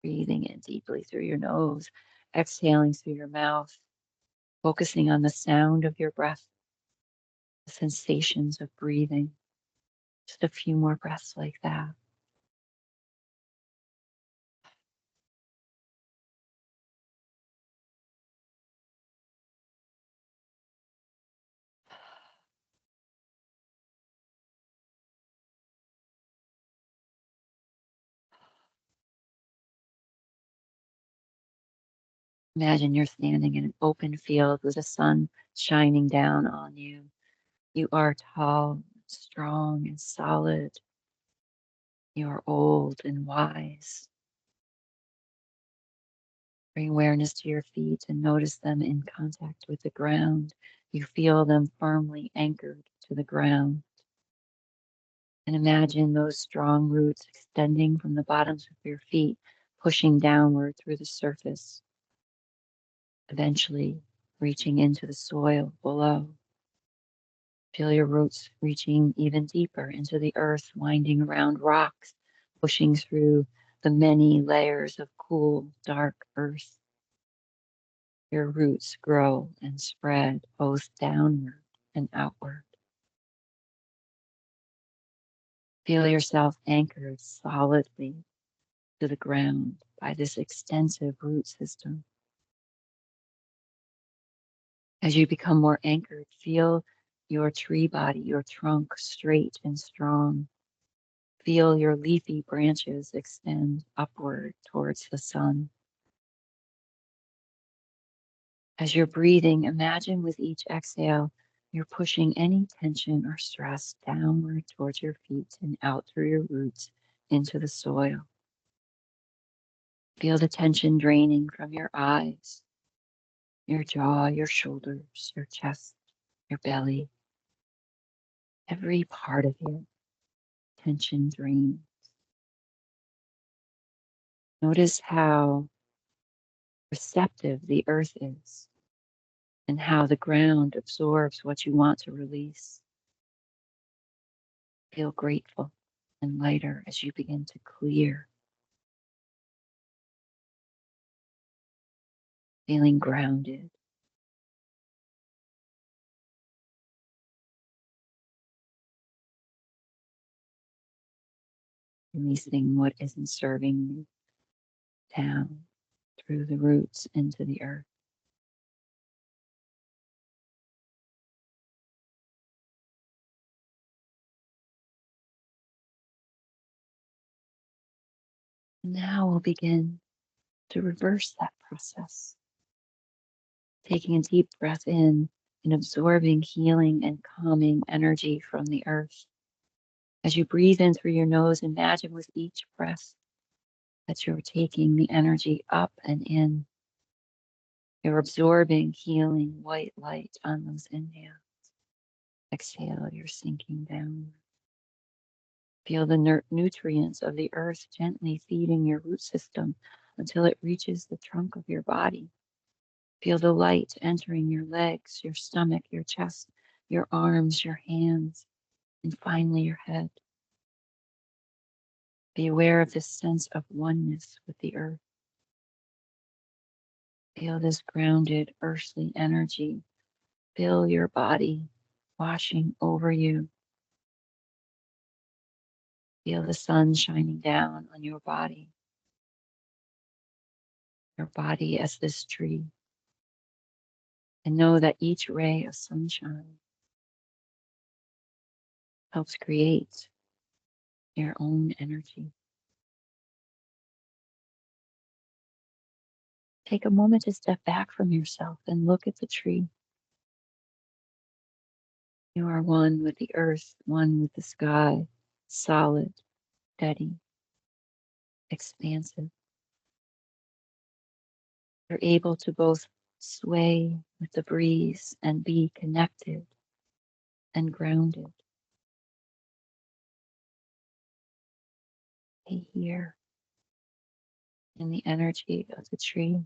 Breathing in deeply through your nose, exhaling through your mouth, focusing on the sound of your breath, the sensations of breathing. Just a few more breaths like that. Imagine you're standing in an open field with the sun shining down on you. You are tall, strong, and solid. You are old and wise. Bring awareness to your feet and notice them in contact with the ground. You feel them firmly anchored to the ground. And imagine those strong roots extending from the bottoms of your feet, pushing downward through the surface, eventually reaching into the soil below. Feel your roots reaching even deeper into the earth, winding around rocks, pushing through the many layers of cool, dark earth. Your roots grow and spread both downward and outward. Feel yourself anchored solidly to the ground by this extensive root system. As you become more anchored, feel your tree body, your trunk straight and strong. Feel your leafy branches extend upward towards the sun. As you're breathing, imagine with each exhale, you're pushing any tension or stress downward towards your feet and out through your roots into the soil. Feel the tension draining from your eyes, your jaw, your shoulders, your chest, your belly, every part of you, tension drained. Notice how receptive the earth is and how the ground absorbs what you want to release. Feel grateful and lighter as you begin to clear, feeling grounded, releasing what isn't serving you down through the roots into the earth. And now we'll begin to reverse that process, taking a deep breath in and absorbing healing and calming energy from the earth. As you breathe in through your nose, imagine with each breath that you're taking the energy up and in. You're absorbing healing white light on those inhales. Exhale, you're sinking down. Feel the nutrients of the earth gently feeding your root system until it reaches the trunk of your body. Feel the light entering your legs, your stomach, your chest, your arms, your hands, and finally your head. Be aware of this sense of oneness with the earth. Feel this grounded earthly energy fill your body, washing over you. Feel the sun shining down on your body as this tree. And know that each ray of sunshine helps create your own energy. Take a moment to step back from yourself and look at the tree. You are one with the earth, one with the sky, solid, steady, expansive. You're able to both sway with the breeze and be connected and grounded. Be here in the energy of the tree.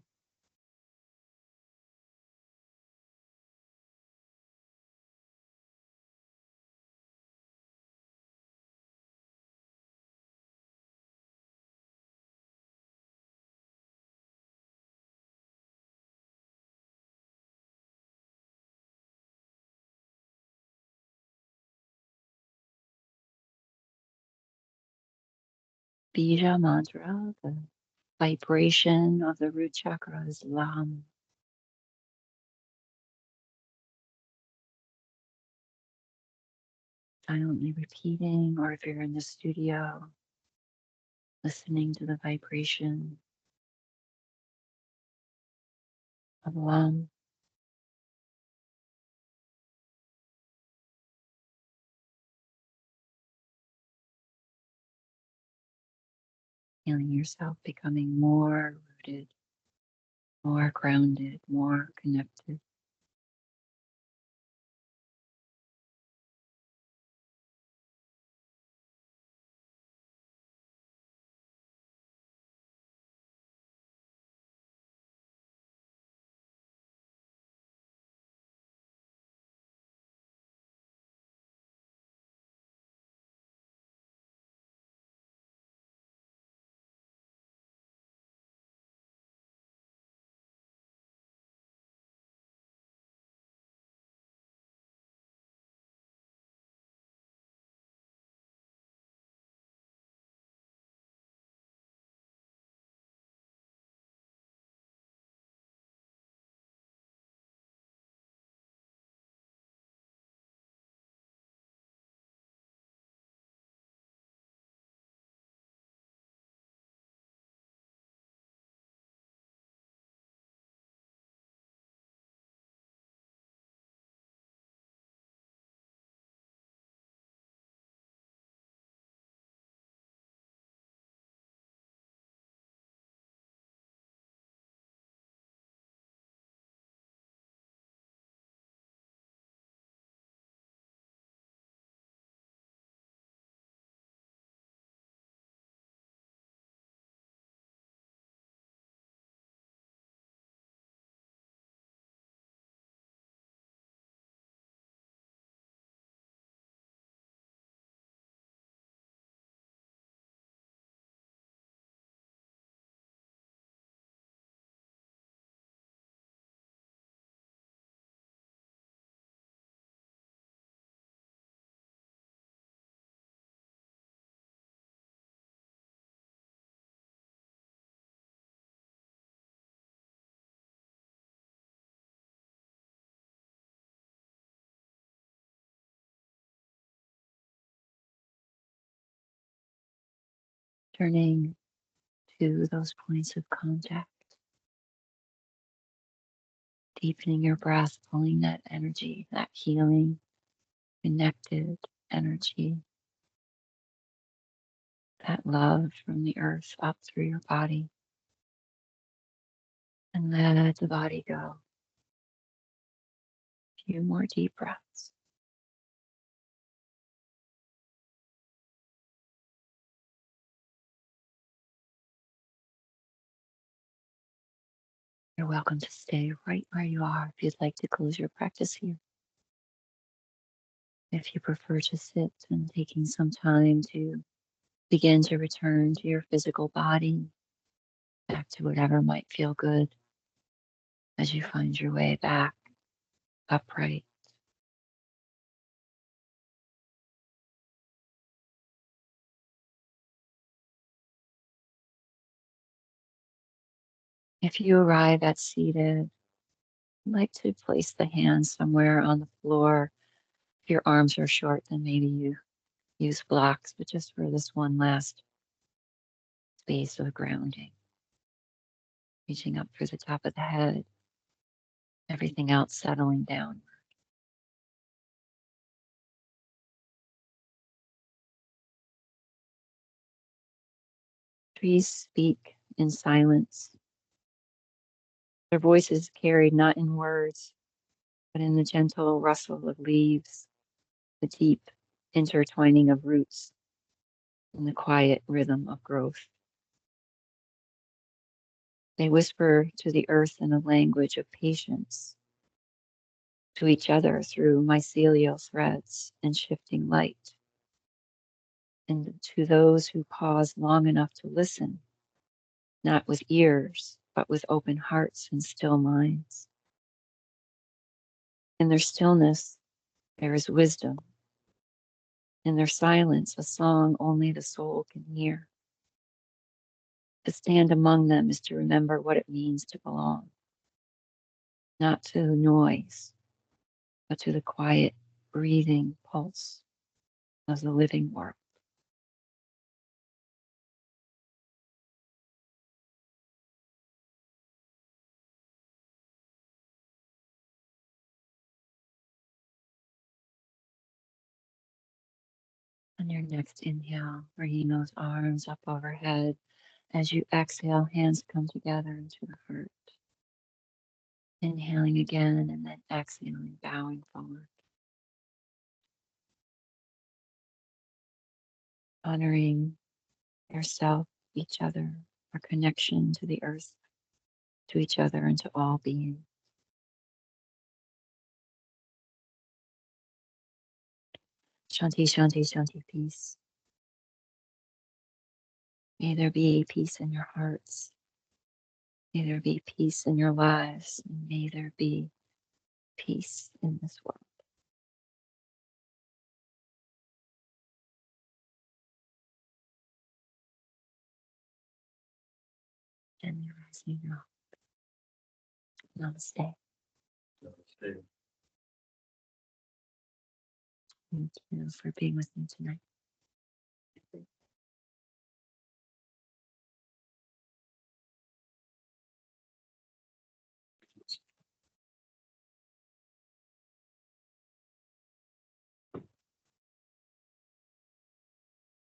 Bija mantra, the vibration of the root chakra is Lam. Silently repeating, or if you're in the studio, listening to the vibration of Lam. Feeling yourself becoming more rooted, more grounded, more connected. Turning to those points of contact, deepening your breath, pulling that energy, that healing, connected energy, that love from the earth up through your body, and let the body go. A few more deep breaths. You're welcome to stay right where you are if you'd like to close your practice here. If you prefer to sit and taking some time to begin to return to your physical body, back to whatever might feel good as you find your way back upright. If you arrive at seated, I'd like to place the hands somewhere on the floor. If your arms are short, then maybe you use blocks, but just for this one last space of grounding, reaching up through the top of the head, everything else settling down. Trees speak in silence. Their voices carried not in words, but in the gentle rustle of leaves, the deep intertwining of roots, and the quiet rhythm of growth. They whisper to the earth in a language of patience, to each other through mycelial threads and shifting light, and to those who pause long enough to listen, not with ears, but with open hearts and still minds. In their stillness, there is wisdom. In their silence, a song only the soul can hear. To stand among them is to remember what it means to belong, not to noise, but to the quiet, breathing pulse of the living world. On your next inhale, bringing those arms up overhead. As you exhale, hands come together into the heart. Inhaling again and then exhaling, bowing forward. Honoring yourself, each other, our connection to the earth, to each other, and to all beings. Shanti, Shanti, Shanti, peace. May there be peace in your hearts. May there be peace in your lives. And may there be peace in this world. And rising up. Namaste. Namaste. Thank you for being with me tonight.